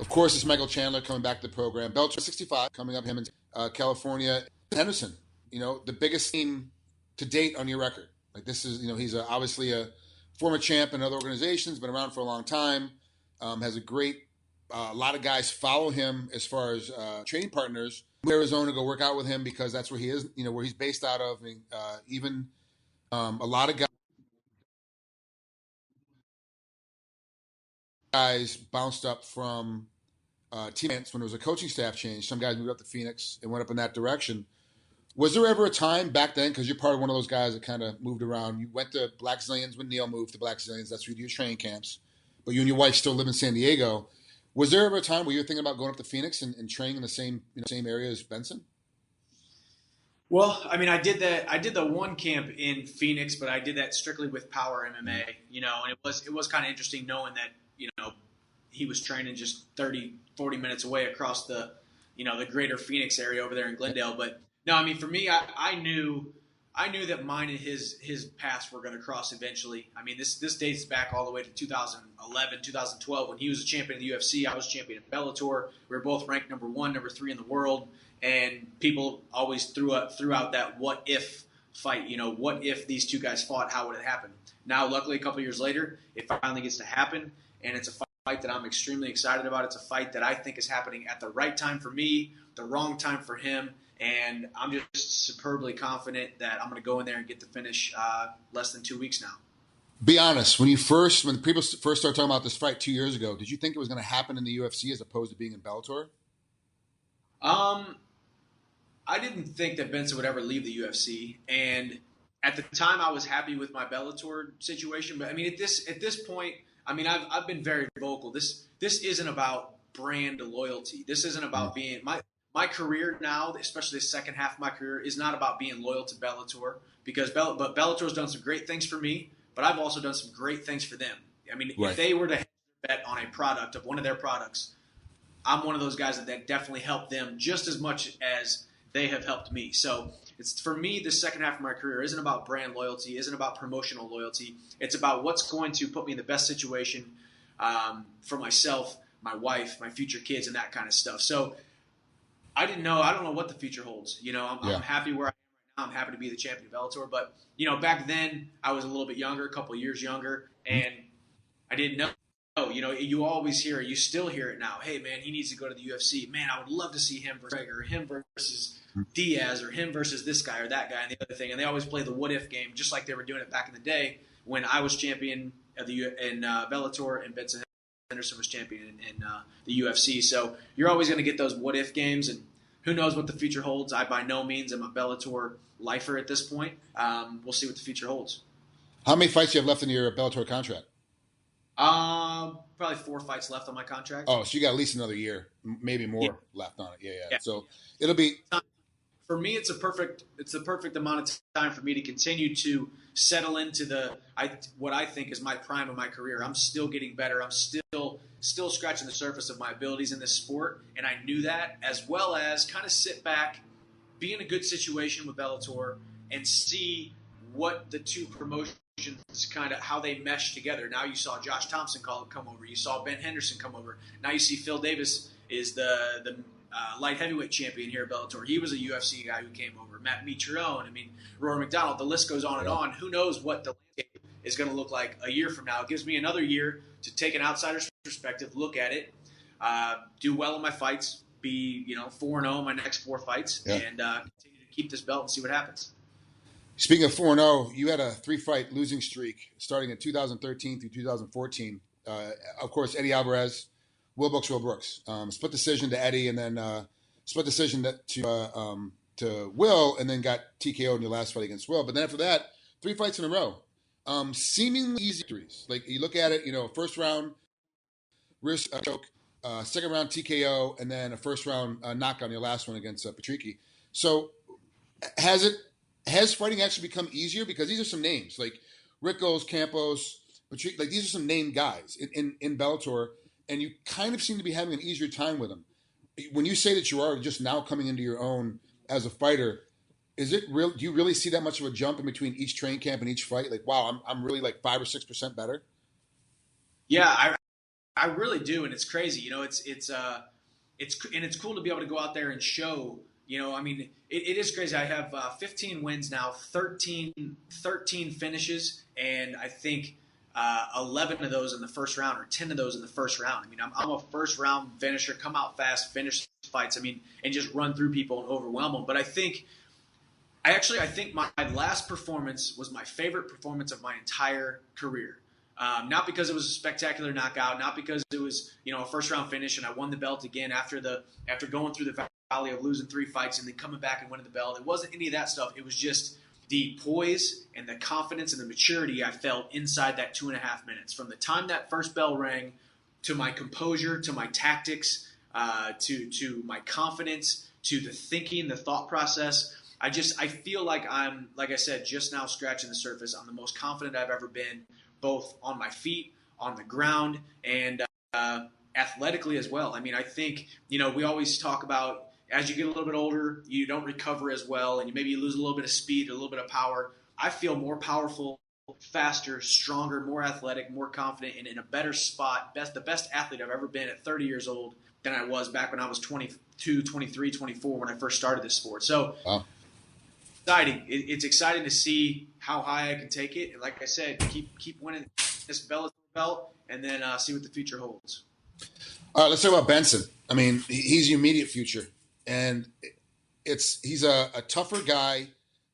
Of course, it's Michael Chandler coming back to the program. Bellator 65 coming up, him in California. Henderson, the biggest team to date on your record. Like this is, he's obviously a former champ in other organizations, been around for a long time, has a great, a lot of guys follow him as far as training partners. Move to Arizona, go work out with him because that's where he is, where he's based out of. Even a lot of guys bounced up from teammates when there was a coaching staff change. Some guys moved up to Phoenix and went up in that direction. Was there ever a time back then, because you're part of one of those guys that kind of moved around, you went to Black Zillions when Neil moved to Black Zillions, that's where you do your training camps, but you and your wife still live in San Diego. Was there ever a time where you were thinking about going up to Phoenix and training in the same area as Benson? Well, I mean, I did the one camp in Phoenix, but I did that strictly with Power MMA, and it was kind of interesting knowing that, he was training just 30, 40 minutes away across the greater Phoenix area over there in Glendale. But no, I mean, for me, I knew that mine and his paths were going to cross eventually. I mean, this dates back all the way to 2011, 2012 when he was a champion of the UFC. I was champion of Bellator. We were both ranked number 1, number 3 in the world. And people always threw out that what if fight, what if these two guys fought, how would it happen? Now, luckily, a couple years later, it finally gets to happen, and it's a fight that I'm extremely excited about. It's a fight that I think is happening at the right time for me, the wrong time for him, and I'm just superbly confident that I'm going to go in there and get the finish less than 2 weeks now. Be honest, when people first started talking about this fight 2 years ago, did you think it was going to happen in the UFC as opposed to being in Bellator? I didn't think that Benson would ever leave the UFC, and at the time I was happy with my Bellator situation. But I mean, at this point, I mean, I've been very vocal. This isn't about brand loyalty. This isn't about being my career now, especially the second half of my career, is not about being loyal to Bellator because Bellator's done some great things for me, but I've also done some great things for them. I mean, If they were to bet on a product of one of their products, I'm one of those guys that definitely helped them just as much as they have helped me. So it's, for me, the second half of my career isn't about brand loyalty, isn't about promotional loyalty. It's about what's going to put me in the best situation for myself, my wife, my future kids, and that kind of stuff. So I don't know what the future holds. I'm happy where I am right now. I'm happy to be the champion of Bellator. But, back then I was a little bit younger, a couple of years younger, and I didn't know. You always hear it. You still hear it now. Hey, man, he needs to go to the UFC. Man, I would love to see him versus McGregor, or him versus Diaz, or him versus this guy or that guy and the other thing. And they always play the what-if game, just like they were doing it back in the day when I was champion in Bellator and Benson Henderson was champion in the UFC. So you're always going to get those what-if games, and who knows what the future holds. I by no means am a Bellator lifer at this point. We'll see what the future holds. How many fights do you have left in your Bellator contract? Probably 4 fights left on my contract. Oh, so you got at least another year, maybe more left on it. Yeah. So it'll be, for me, it's the perfect amount of time for me to continue to settle into what I think is my prime of my career. I'm still getting better. I'm still scratching the surface of my abilities in this sport, and I knew that, as well as kind of sit back, be in a good situation with Bellator, and see what the two promotions kind of how they mesh together. Now you saw Josh Thompson come over. You saw Ben Henderson come over. Now you see Phil Davis is the light heavyweight champion here at Bellator. He was a UFC guy who came over. Matt Mitrione. I mean, Rory McDonald. The list goes on and on. Who knows what the landscape is going to look like a year from now? It gives me another year to take an outsider's perspective, look at it, do well in my fights, be 4-0 in my next 4 fights, and continue to keep this belt and see what happens. Speaking of 4-0, you had a 3-fight losing streak starting in 2013 through 2014. Of course, Eddie Alvarez, Will Brooks. Split decision to Eddie, and then split decision to Will, and then got TKO in your last fight against Will. But then after that, 3 fights in a row. Seemingly easy victories. Like you look at it, first round wrist choke, second round TKO, and then a first round knockout on your last one against Patricky. So has fighting actually become easier? Because these are some names like Rickles, Campos, Patrick, like these are some named guys in Bellator, and you kind of seem to be having an easier time with them. When you say that you are just now coming into your own as a fighter, is it real? Do you really see that much of a jump in between each training camp and each fight? Like, wow, I'm really like 5 or 6% better. Yeah, I really do, and it's crazy. It's cool to be able to go out there and show. I mean, it is crazy. I have 15 wins now, 13 finishes, and I think 11 of those in the first round, or 10 of those in the first round. I mean, I'm a first round finisher, come out fast, finish fights. I mean, and just run through people and overwhelm them. But I think my last performance was my favorite performance of my entire career. Not because it was a spectacular knockout, not because it was a first round finish and I won the belt again after going through the valley of losing 3 fights and then coming back and winning the belt. It wasn't any of that stuff. It was just the poise and the confidence and the maturity I felt inside that 2.5 minutes. From the time that first bell rang, to my composure, to my tactics, to my confidence, to the thinking, the thought process. I feel like I'm, like I said, just now scratching the surface. I'm the most confident I've ever been, both on my feet, on the ground, and athletically as well. I mean, I think, we always talk about, as you get a little bit older, you don't recover as well, and maybe you lose a little bit of speed, a little bit of power. I feel more powerful, faster, stronger, more athletic, more confident, and in a better spot, the best athlete I've ever been at 30 years old than I was back when I was 22, 23, 24 when I first started this sport. So wow. Exciting. It's exciting to see how high I can take it. And like I said, keep winning this Bellator belt, and then see what the future holds. All right, let's talk about Benson. I mean, he's the immediate future. And he's a tougher guy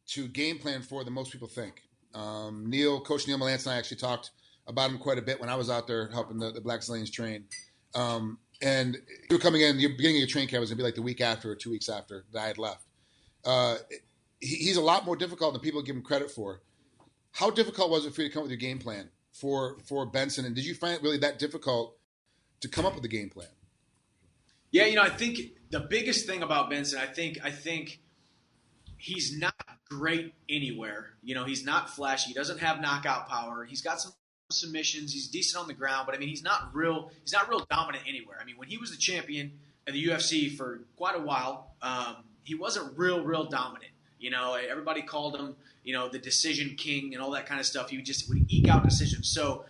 to game plan for than most people think. Coach Neil Malance and I actually talked about him quite a bit when I was out there helping the Black Stallions train. And you were coming in, the beginning of your training camp was going to be like the week after or 2 weeks after that I had left. He's a lot more difficult than people give him credit for. How difficult was it for you to come up with your game plan for Benson? And did you find it really that difficult to come up with a game plan? Yeah, I think the biggest thing about Benson, I think he's not great anywhere. He's not flashy. He doesn't have knockout power. He's got some submissions. He's decent on the ground, but I mean, he's not real dominant anywhere. I mean, when he was the champion in the UFC for quite a while, he wasn't real dominant. Everybody called him, the decision king and all that kind of stuff. He would eke out decisions. So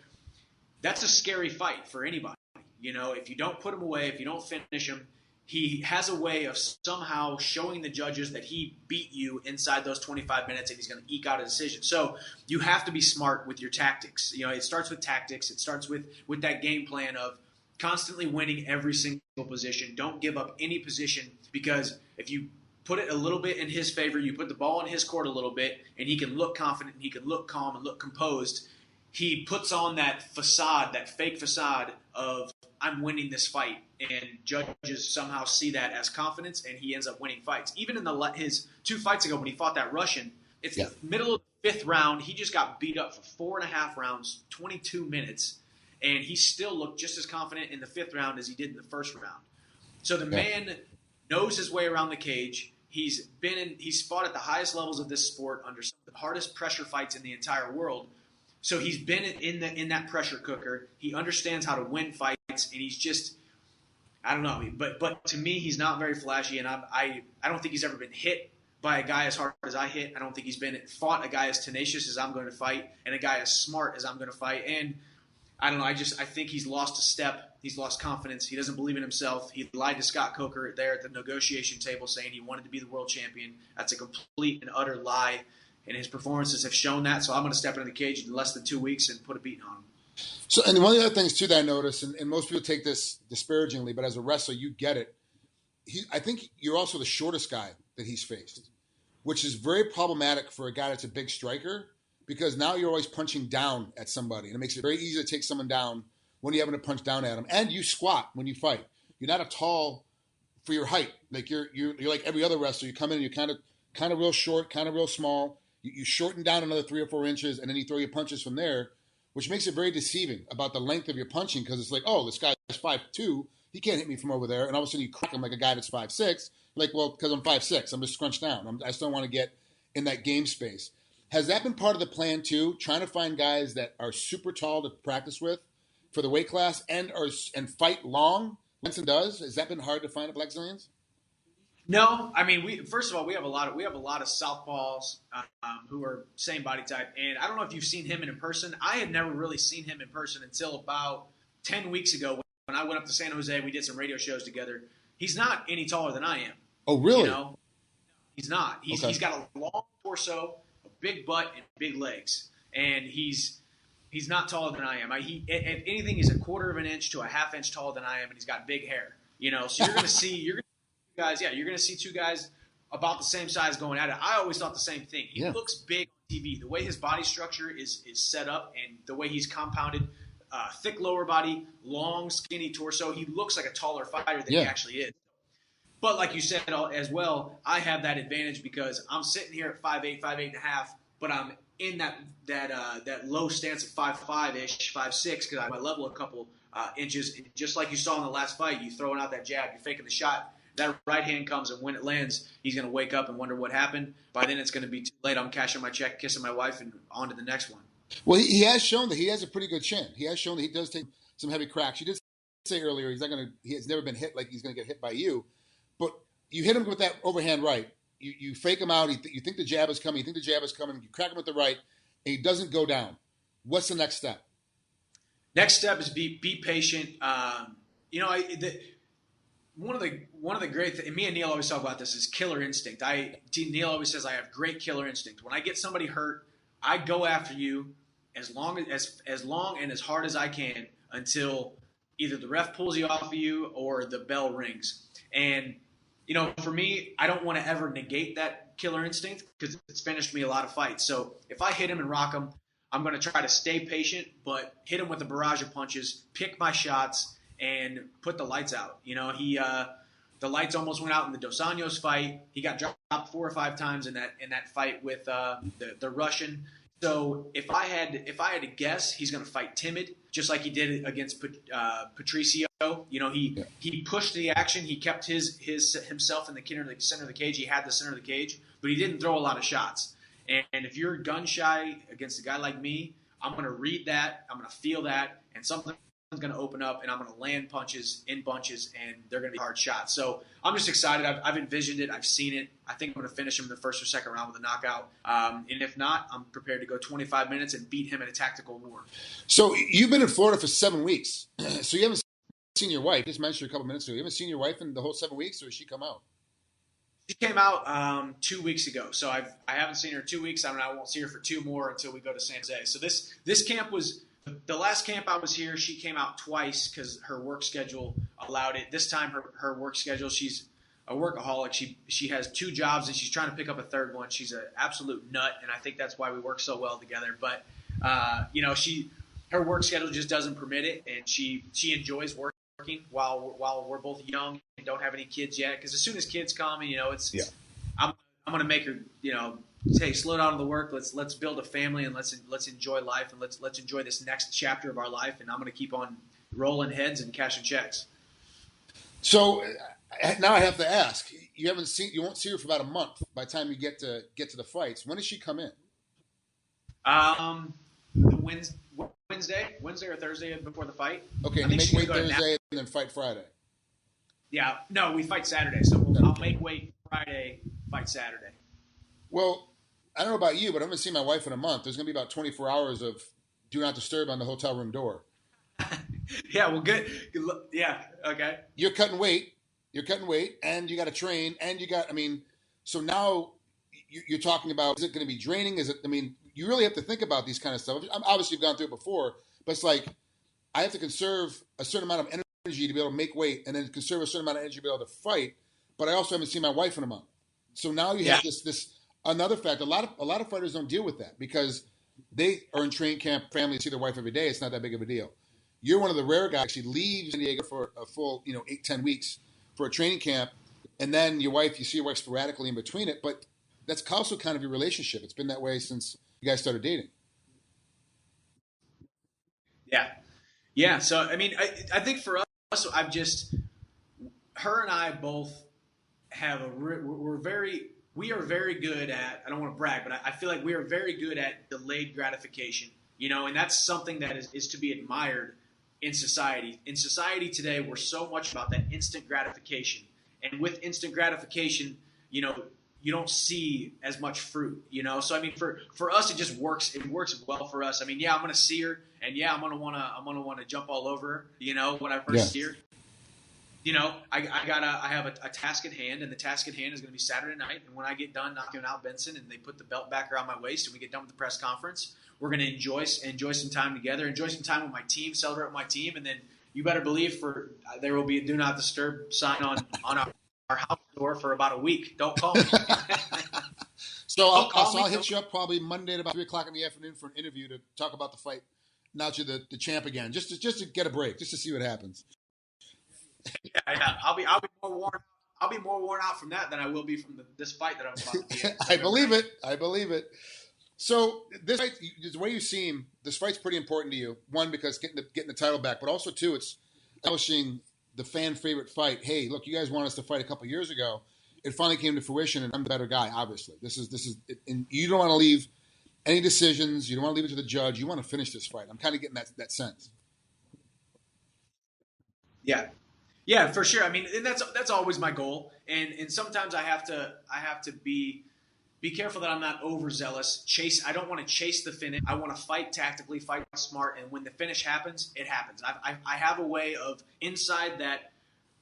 that's a scary fight for anybody. If you don't put him away, if you don't finish him, he has a way of somehow showing the judges that he beat you inside those 25 minutes and he's going to eke out a decision. So you have to be smart with your tactics. It starts with tactics. It starts with that game plan of constantly winning every single position. Don't give up any position, because if you put it a little bit in his favor, you put the ball in his court a little bit, and he can look confident, and he can look calm and look composed. He puts on that facade, that fake facade of, I'm winning this fight, and judges somehow see that as confidence, and he ends up winning fights. Even in his 2 fights ago when he fought that Russian, it's the middle of the 5th round. He just got beat up for 4.5 rounds, 22 minutes, and he still looked just as confident in the 5th round as he did in the first round. So the man knows his way around the cage. He's fought at the highest levels of this sport under some of the hardest pressure fights in the entire world. So he's been in that pressure cooker. He understands how to win fights, and he's just, I don't know. But to me, he's not very flashy, and I don't think he's ever been hit by a guy as hard as I hit. I don't think he's fought a guy as tenacious as I'm going to fight, and a guy as smart as I'm going to fight. And I don't know. I think he's lost a step. He's lost confidence. He doesn't believe in himself. He lied to Scott Coker there at the negotiation table, saying he wanted to be the world champion. That's a complete and utter lie, and his performances have shown that. So I'm going to step into the cage in less than 2 weeks and put a beating on him. So, and one of the other things too that I noticed, and most people take this disparagingly, but as a wrestler, you get it. I think you're also the shortest guy that he's faced, which is very problematic for a guy that's a big striker, because now you're always punching down at somebody, and it makes it very easy to take someone down when you're having to punch down at them. And you squat when you fight. You're not a tall for your height. Like you're like every other wrestler. You come in and you're kind of real short, kind of real small. You shorten down another 3 or 4 inches, and then you throw your punches from there, which makes it very deceiving about the length of your punching, because it's like, oh, this guy's 5'2", he can't hit me from over there, and all of a sudden you crack him like a guy that's 5'6". Like, well, because I'm 5'6", I'm just scrunched down. I still want to get in that game space. Has that been part of the plan too, trying to find guys that are super tall to practice with for the weight class and fight long? Benson does. Has that been hard to find at Black Zillions? No, I mean, first of all, we have a lot of southpaws who are same body type, and I don't know if you've seen him in person. I had never really seen him in person until about 10 weeks ago when I went up to San Jose, we did some radio shows together. He's not any taller than I am. Oh, really? You know? He's not. He's got a long torso, a big butt, and big legs. And he's not taller than I am. If anything, he's a quarter of an inch to a half inch taller than I am, and he's got big hair. You know, so you're going to see two guys about the same size going at it. I always thought the same thing. He looks big on TV. The way his body structure is set up and the way he's compounded, thick lower body, long, skinny torso, he looks like a taller fighter than he actually is. But like you said as well, I have that advantage because I'm sitting here at 5'8", 5'8 and a half, but I'm in that low stance of 5'5"-ish, 5'6", because I level a couple inches. And just like you saw in the last fight, you throwing out that jab, you're faking the shot. That right hand comes, and when it lands, he's going to wake up and wonder what happened. By then, it's going to be too late. I'm cashing my check, kissing my wife, and on to the next one. Well, he has shown that he has a pretty good chin. He has shown that he does take some heavy cracks. You did say earlier he has never been hit like he's going to get hit by you. But you hit him with that overhand right. You fake him out. You think the jab is coming. You crack him with the right, and he doesn't go down. What's the next step? Next step is be patient. One of the great things, and me and Neil always talk about this, is killer instinct. Neil always says I have great killer instinct. When I get somebody hurt, I go after you as long and as hard as I can until either the ref pulls you off of you or the bell rings. And for me, I don't want to ever negate that killer instinct because it's finished me a lot of fights. So if I hit him and rock him, I'm going to try to stay patient, but hit him with a barrage of punches, pick my shots, and put the lights out. The lights almost went out in the Dos Anjos fight. He got dropped 4 or 5 times in that fight with the Russian. So if I had to guess, he's going to fight timid, just like he did against Patricio. He pushed the action. He kept himself in the center of the cage. He had the center of the cage, but he didn't throw a lot of shots. And if you're gun shy against a guy like me, I'm going to read that. I'm going to feel that, and something's going to open up, and I'm going to land punches in bunches, and they're going to be hard shots. So I'm just excited. I've envisioned it. I've seen it. I think I'm going to finish him in the first or second round with a knockout. And if not, I'm prepared to go 25 minutes and beat him in a tactical war. So you've been in Florida for 7 weeks. So you haven't seen your wife. You just mentioned her a couple minutes ago. You haven't seen your wife in the whole 7 weeks, or has she come out? She came out 2 weeks ago. So I haven't seen her 2 weeks. I won't see her for 2 more until we go to San Jose. So this camp was – the last camp I was here, she came out twice because her work schedule allowed it. This time her work schedule, she's a workaholic. She has 2 jobs and she's trying to pick up a third one. She's an absolute nut, and I think that's why we work so well together. But her work schedule just doesn't permit it, and she enjoys working while we're both young and don't have any kids yet. Because as soon as kids come, I'm going to make her hey, slow down on the work. Let's build a family, and let's enjoy life, and let's enjoy this next chapter of our life. And I'm going to keep on rolling heads and cashing checks. So now I have to ask: you won't see her for about a month by the time you get to the fights. When does she come in? Wednesday or Thursday before the fight. Okay, and you make weight Thursday and then fight Friday. Yeah, no, we fight Saturday. So I'll make weight Friday, fight Saturday. Well, I don't know about you, but I'm going to see my wife in a month. There's going to be about 24 hours of do not disturb on the hotel room door. Yeah, well, good. Yeah, okay. You're cutting weight, and you got to train, and so now you're talking about, is it going to be draining? You really have to think about these kind of stuff. Obviously, you've gone through it before, but it's like I have to conserve a certain amount of energy to be able to make weight, and then conserve a certain amount of energy to be able to fight, but I also haven't seen my wife in a month. So now you have this another fact. A lot of fighters don't deal with that because they are in training camp, family, see their wife every day. It's not that big of a deal. You're one of the rare guys who actually leaves San Diego for a full 8-10 weeks for a training camp, and then you see your wife sporadically in between it. But that's also kind of your relationship. It's been that way since you guys started dating. Yeah. So I think for us, her and I both have we are very good at, I don't want to brag, but I feel like we are very good at delayed gratification, and that's something that is to be admired in society. In society today, we're so much about that instant gratification. And with instant gratification, you see as much fruit, you know. So I mean, for us, it just works. It works well for us. I mean, yeah, I'm gonna see her, and yeah, I'm gonna wanna jump all over her, you know, when I first see her. You know, I have a task at hand, and the task at hand is going to be Saturday night. And when I get done knocking out Benson, and they put the belt back around my waist, and we get done with the press conference, we're going to enjoy some time together, enjoy some time with my team, celebrate with my team, and then you better believe there will be a do not disturb sign on our house door for about a week. Don't call me. So I'll hit you up probably Monday at about 3:00 in the afternoon for an interview to talk about the fight. Now that you're the champ again, just to get a break, just to see what happens. Yeah. I'll be more worn out from that than I will be from this fight that I'm about to be in. I believe it. So this fight, the way you seem, this fight's pretty important to you. One, because getting the title back, but also two, it's establishing the fan favorite fight. Hey, look, you guys wanted us to fight a couple years ago. It finally came to fruition, and I'm the better guy. Obviously, this is, and you don't want to leave any decisions. You don't want to leave it to the judge. You want to finish this fight. I'm kind of getting that sense. Yeah. Yeah, for sure. I mean, and that's always my goal. And sometimes I have to be careful that I'm not overzealous. I don't want to chase the finish. I want to fight tactically, fight smart, and when the finish happens, it happens. I have a way of, inside that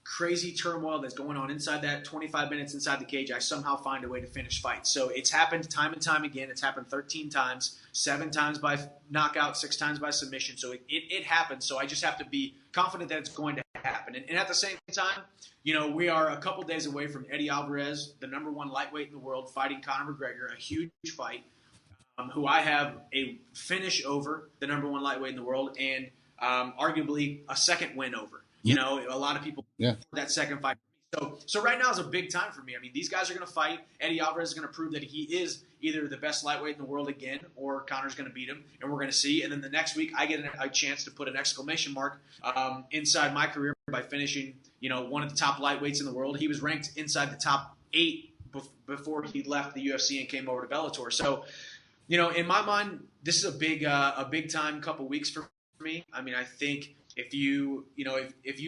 crazy turmoil that's going on inside that 25 minutes inside the cage, I somehow find a way to finish fights. So it's happened time and time again. It's happened 13 times, 7 times by knockout, 6 times by submission. So it happens. So I just have to be confident that it's going to happen. And at the same time, you know, we are a couple days away from Eddie Alvarez, the #1 lightweight in the world, fighting Conor McGregor, a huge fight, who I have a finish over, the #1 lightweight in the world, and arguably a second win over. You know, a lot of people that second fight. So right now is a big time for me. I mean, these guys are going to fight. Eddie Alvarez is going to prove that he is either the best lightweight in the world again, or Conor's going to beat him, and we're going to see. And then the next week, I get a chance to put an exclamation mark inside my career by finishing, you know, one of the top lightweights in the world. He was ranked inside the top 8 before he left the UFC and came over to Bellator. So, you know, in my mind, this is a big time couple weeks for me. I mean, I think. If you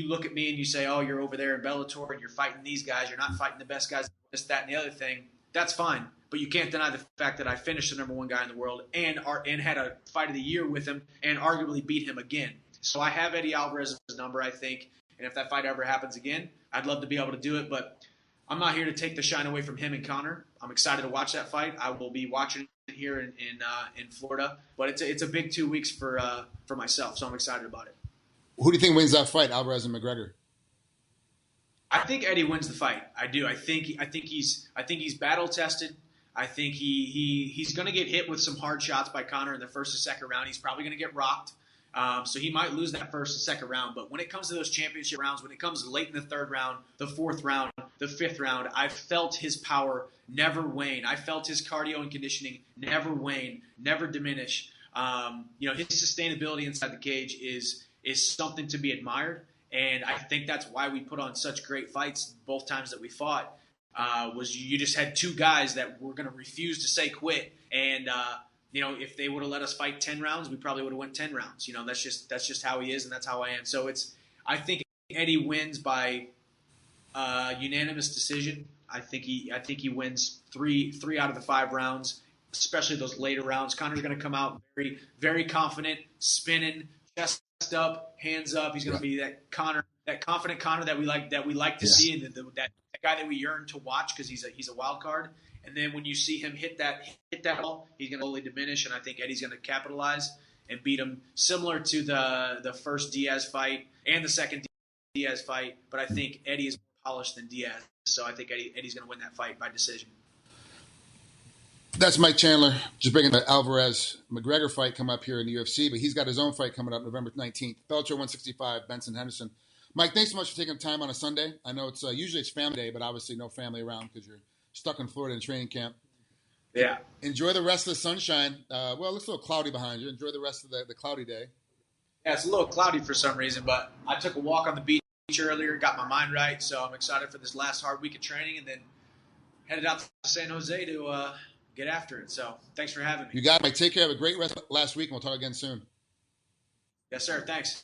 look at me and you say, oh, you're over there in Bellator and you're fighting these guys, you're not fighting the best guys, this, that, and the other thing, that's fine. But you can't deny the fact that I finished the #1 guy in the world and had a fight of the year with him and arguably beat him again. So I have Eddie Alvarez's number, I think. And if that fight ever happens again, I'd love to be able to do it. But I'm not here to take the shine away from him and Conor. I'm excited to watch that fight. I will be watching it here in Florida. But it's a big 2 weeks for myself, so I'm excited about it. Who do you think wins that fight, Alvarez and McGregor? I think Eddie wins the fight. I do. I think he's battle tested. I think he's going to get hit with some hard shots by Conor in the first and second round. He's probably going to get rocked. So he might lose that first and second round. But when it comes to those championship rounds, when it comes late in the 3rd round, the 4th round, the 5th round, I've felt his power never wane. I felt his cardio and conditioning never wane, never diminish. You know, his sustainability inside the cage is something to be admired, and I think that's why we put on such great fights both times that we fought. Was you just had 2 guys that were going to refuse to say quit, and you know, if they would have let us fight 10 rounds, we probably would have went 10 rounds. You know, that's just how he is, and that's how I am. So I think Eddie wins by unanimous decision. I think he wins three out of the 5 rounds, especially those later rounds. Conor's going to come out very, very confident, spinning, chest up, hands up. He's going to be that confident Conor that we like to see, and that guy that we yearn to watch because he's a wild card. And then when you see him hit that ball, he's going to slowly diminish, and I think Eddie's going to capitalize and beat him, similar to the first Diaz fight and the second Diaz fight. But I think Eddie is more polished than Diaz, so I think Eddie's going to win that fight by decision. That's Mike Chandler, just bringing the Alvarez-McGregor fight come up here in the UFC, but he's got his own fight coming up November 19th. Bellator 165, Benson Henderson. Mike, thanks so much for taking time on a Sunday. I know it's usually it's family day, but obviously no family around because you're stuck in Florida in training camp. Yeah. Enjoy the rest of the sunshine. Well, it's a little cloudy behind you. Enjoy the rest of the cloudy day. Yeah, it's a little cloudy for some reason, but I took a walk on the beach earlier, got my mind right, so I'm excited for this last hard week of training, and then headed out to San Jose to get after it. So thanks for having me. You got it, Mike. Take care. Have a great rest last week, and we'll talk again soon. Yes, sir. Thanks.